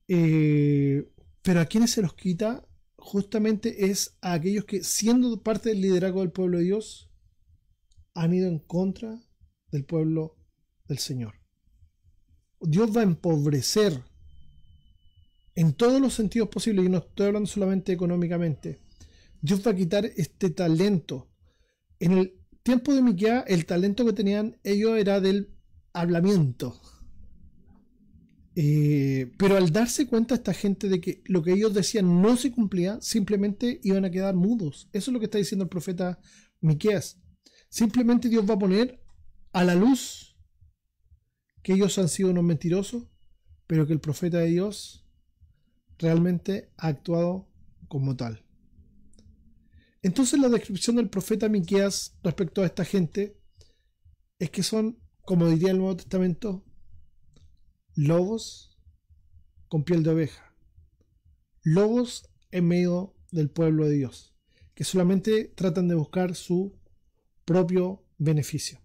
Pero a quienes se los quita justamente es a aquellos que, siendo parte del liderazgo del pueblo de Dios, han ido en contra del pueblo del Señor. Dios va a empobrecer en todos los sentidos posibles, y no estoy hablando solamente económicamente. Dios va a quitar este talento. En el tiempo de Miqueas, el talento que tenían ellos era del hablamiento. Pero al darse cuenta esta gente de que lo que ellos decían no se cumplía, simplemente iban a quedar mudos. Eso es lo que está diciendo el profeta Miqueas. Simplemente Dios va a poner a la luz que ellos han sido unos mentirosos, pero que el profeta de Dios realmente ha actuado como tal. Entonces la descripción del profeta Miqueas respecto a esta gente es que son, como diría el Nuevo Testamento, lobos con piel de oveja, lobos en medio del pueblo de Dios, que solamente tratan de buscar su propio beneficio.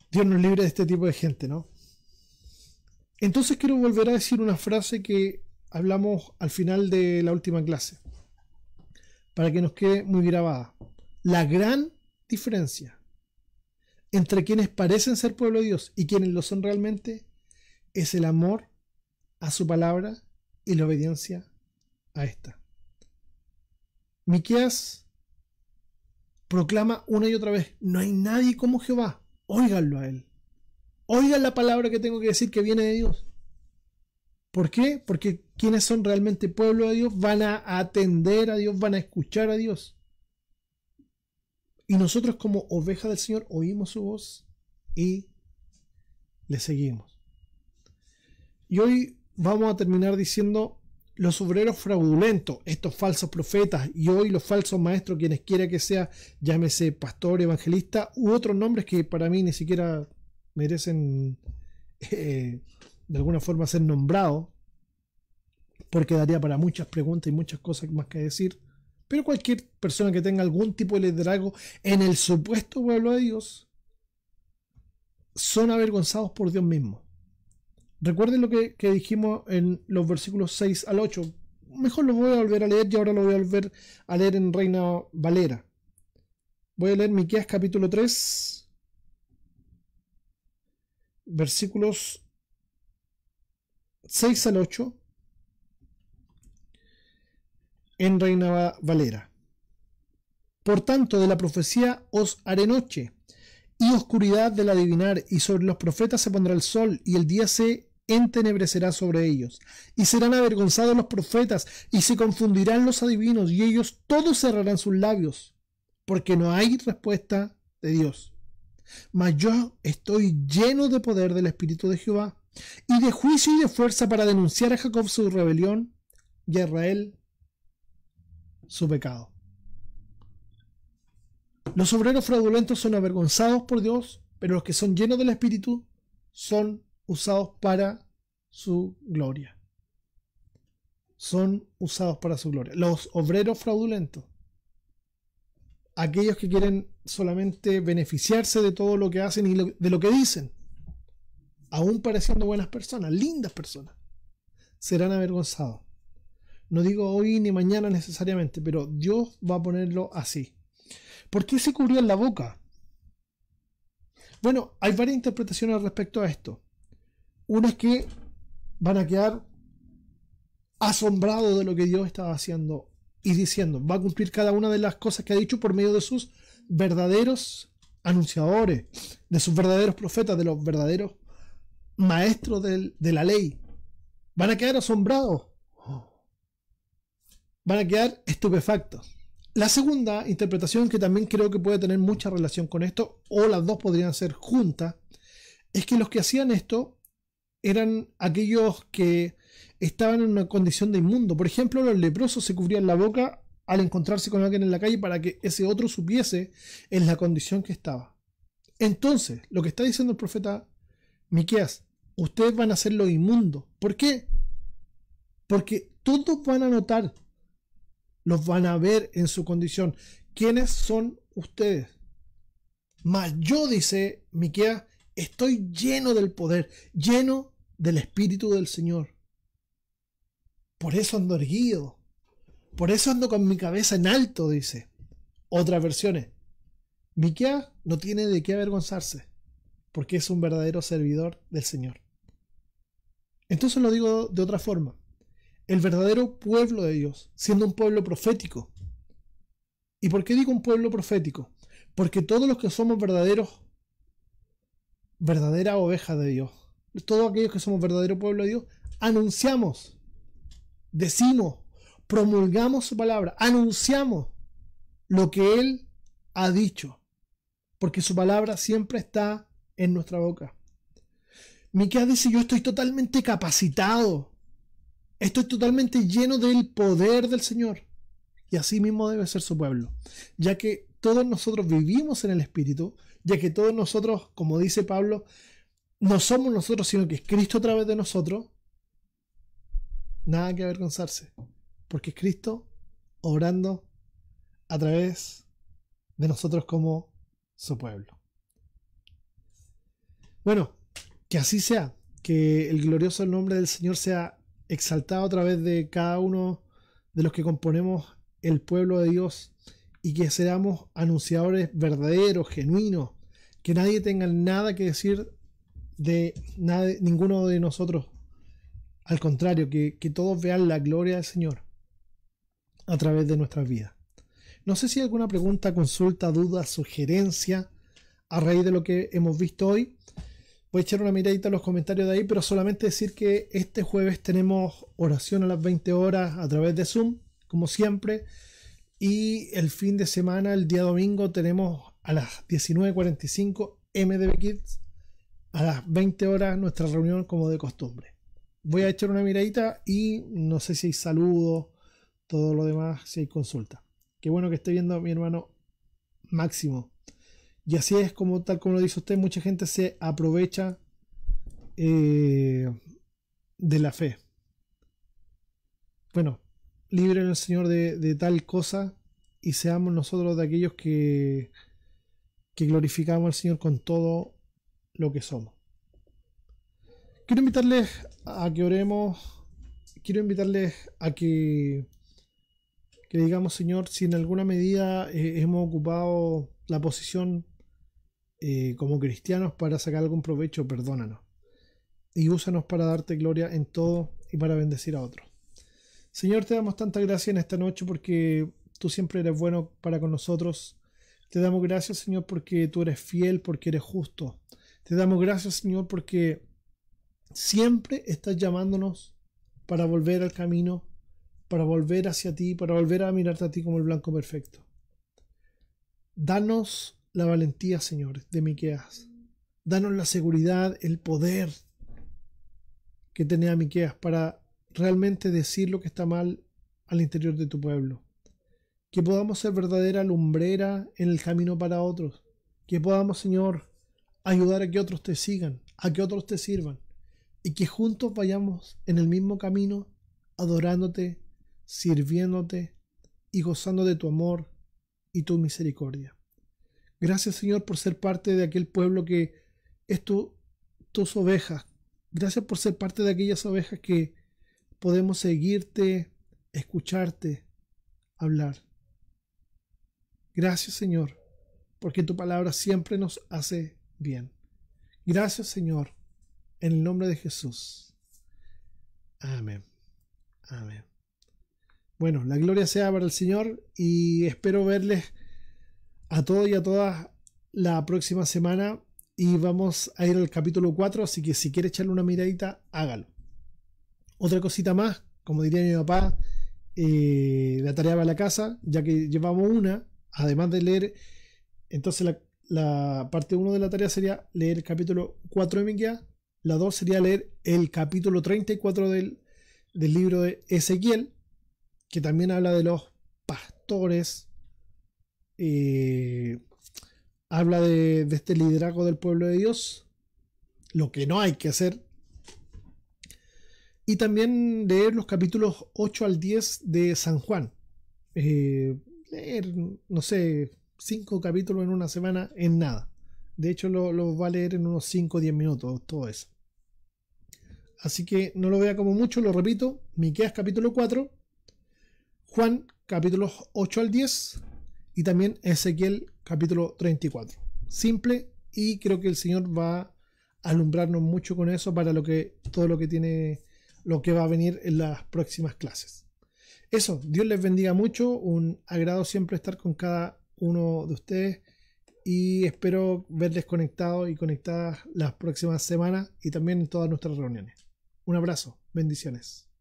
Dios nos libre de este tipo de gente, ¿no? Entonces quiero volver a decir una frase que hablamos al final de la última clase, para que nos quede muy grabada. La gran diferencia entre quienes parecen ser pueblo de Dios y quienes lo son realmente es el amor a su palabra y la obediencia a esta. Miqueas proclama una y otra vez: no hay nadie como Jehová. Óiganlo a él. Oigan la palabra que tengo que decir, que viene de Dios. ¿Por qué? Porque quienes son realmente pueblo de Dios van a atender a Dios, van a escuchar a Dios. Y nosotros, como ovejas del Señor, oímos su voz y le seguimos. Y hoy vamos a terminar diciendo los obreros fraudulentos, estos falsos profetas, y hoy los falsos maestros, quienes quiera que sea, llámese pastor, evangelista u otros nombres que para mí ni siquiera merecen de alguna forma ser nombrados, porque daría para muchas preguntas y muchas cosas más que decir. Pero cualquier persona que tenga algún tipo de liderazgo en el supuesto pueblo de Dios son avergonzados por Dios mismo. Recuerden lo que dijimos en los versículos 6 al 8. Mejor lo voy a volver a leer y ahora lo voy a volver a leer en Reina Valera. Voy a leer Miqueas capítulo 3, versículos 6 al 8 en Reina Valera. Por tanto, de la profecía os haré noche y oscuridad del adivinar, y sobre los profetas se pondrá el sol, y el día se entenebrecerá sobre ellos, y serán avergonzados los profetas, y se confundirán los adivinos, y ellos todos cerrarán sus labios, porque no hay respuesta de Dios. Mas yo estoy lleno de poder del Espíritu de Jehová, y de juicio y de fuerza, para denunciar a Jacob su rebelión y a Israel su pecado. Los obreros fraudulentos son avergonzados por Dios, pero los que son llenos del Espíritu son usados para su gloria. Son usados para su gloria. Los obreros fraudulentos, aquellos que quieren solamente beneficiarse de todo lo que hacen y de lo que dicen, aún pareciendo buenas personas, lindas personas, serán avergonzados. No digo hoy ni mañana necesariamente, pero Dios va a ponerlo así. ¿Por qué se cubrió la boca? Bueno, hay varias interpretaciones respecto a esto. Una es que van a quedar asombrados de lo que Dios estaba haciendo y diciendo. Va a cumplir cada una de las cosas que ha dicho por medio de sus verdaderos anunciadores, de sus verdaderos profetas, de los verdaderos maestros de la ley. Van a quedar asombrados. Van a quedar estupefactos. La segunda interpretación, que también creo que puede tener mucha relación con esto, o las dos podrían ser juntas, es que los que hacían esto eran aquellos que estaban en una condición de inmundo. Por ejemplo, los leprosos se cubrían la boca al encontrarse con alguien en la calle para que ese otro supiese en la condición que estaba. Entonces, lo que está diciendo el profeta Miqueas, ustedes van a hacer lo inmundo. ¿Por qué? Porque todos van a notar, los van a ver en su condición. ¿Quiénes son ustedes? Mas yo, dice Miqueas, estoy lleno del poder, lleno del Espíritu del Señor. Por eso ando erguido. Por eso ando con mi cabeza en alto, dice. Otras versiones. Miqueas no tiene de qué avergonzarse, porque es un verdadero servidor del Señor. Entonces lo digo de otra forma. El verdadero pueblo de Dios, siendo un pueblo profético. ¿Y por qué digo un pueblo profético? Porque todos los que somos verdaderas ovejas de Dios, todos aquellos que somos verdadero pueblo de Dios, anunciamos, decimos, promulgamos su palabra, anunciamos lo que Él ha dicho, porque su palabra siempre está en nuestra boca. Miqueas dice, yo estoy totalmente capacitado, estoy totalmente lleno del poder del Señor. Y así mismo debe ser su pueblo, ya que todos nosotros vivimos en el Espíritu, ya que todos nosotros, como dice Pablo, no somos nosotros, sino que es Cristo a través de nosotros. Nada que avergonzarse, porque es Cristo obrando a través de nosotros como su pueblo. Bueno, que así sea, que el glorioso nombre del Señor sea exaltado a través de cada uno de los que componemos el pueblo de Dios, y que seamos anunciadores verdaderos, genuinos, que nadie tenga nada que decir de ninguno de nosotros. Al contrario, que todos vean la gloria del Señor a través de nuestras vidas. No sé si hay alguna pregunta, consulta, duda, sugerencia a raíz de lo que hemos visto hoy. Voy a echar una miradita a los comentarios de ahí, pero solamente decir que este jueves tenemos oración a las 20 horas a través de Zoom, como siempre. Y el fin de semana, el día domingo, tenemos a las 19:45 MDB Kids a las 20 horas nuestra reunión como de costumbre. Voy a echar una miradita y no sé si hay saludos, todo lo demás, si hay consulta. Qué bueno que esté viendo a mi hermano Máximo. Y así es como, tal como lo dice usted, mucha gente se aprovecha de la fe. Bueno, libre el Señor de tal cosa y seamos nosotros de aquellos que glorificamos al Señor con todo lo que somos. Quiero invitarles a que oremos, quiero invitarles a que digamos, Señor, si en alguna medida hemos ocupado la posición como cristianos para sacar algún provecho, perdónanos. Y úsanos para darte gloria en todo y para bendecir a otros. Señor, te damos tanta gracia en esta noche porque tú siempre eres bueno para con nosotros. Te damos gracias, Señor, porque tú eres fiel, porque eres justo. Te damos gracias, Señor, porque siempre estás llamándonos para volver al camino, para volver hacia ti, para volver a mirarte a ti como el blanco perfecto. Danos la valentía, Señor, de Miqueas. Danos la seguridad, el poder que tenía Miqueas para realmente decir lo que está mal al interior de tu pueblo. Que podamos ser verdadera lumbrera en el camino para otros. Que podamos, Señor, ayudar a que otros te sigan, a que otros te sirvan. Y que juntos vayamos en el mismo camino, adorándote, sirviéndote y gozando de tu amor y tu misericordia. Gracias, Señor, por ser parte de aquel pueblo que es tus ovejas. Gracias por ser parte de aquellas ovejas que podemos seguirte, escucharte, hablar. Gracias, Señor, porque tu palabra siempre nos hace bien. Gracias, Señor, en el nombre de Jesús. Amén. Amén. Bueno, la gloria sea para el Señor y espero verles a todos y a todas la próxima semana y vamos a ir al capítulo 4, así que si quiere echarle una miradita, hágalo. Otra cosita más, como diría mi papá, la tarea para la casa, ya que llevamos una, además de leer, entonces la parte 1 de la tarea sería leer el capítulo 4 de Miqueas, la 2 sería leer el capítulo 34 del libro de Ezequiel, que también habla de los pastores, habla de este liderazgo del pueblo de Dios, lo que no hay que hacer, y también leer los capítulos 8 al 10 de San Juan. Leer, no sé, 5 capítulos en una semana en nada. De hecho, lo va a leer en unos 5 o 10 minutos, todo eso. Así que no lo vea como mucho, lo repito, Miqueas capítulo 4, Juan capítulos 8 al 10 y también Ezequiel capítulo 34. Simple, y creo que el Señor va a alumbrarnos mucho con eso para todo lo que va a venir en las próximas clases. Eso, Dios les bendiga mucho, un agrado siempre estar con cada uno de ustedes y espero verles conectados y conectadas las próximas semanas y también en todas nuestras reuniones. Un abrazo, bendiciones.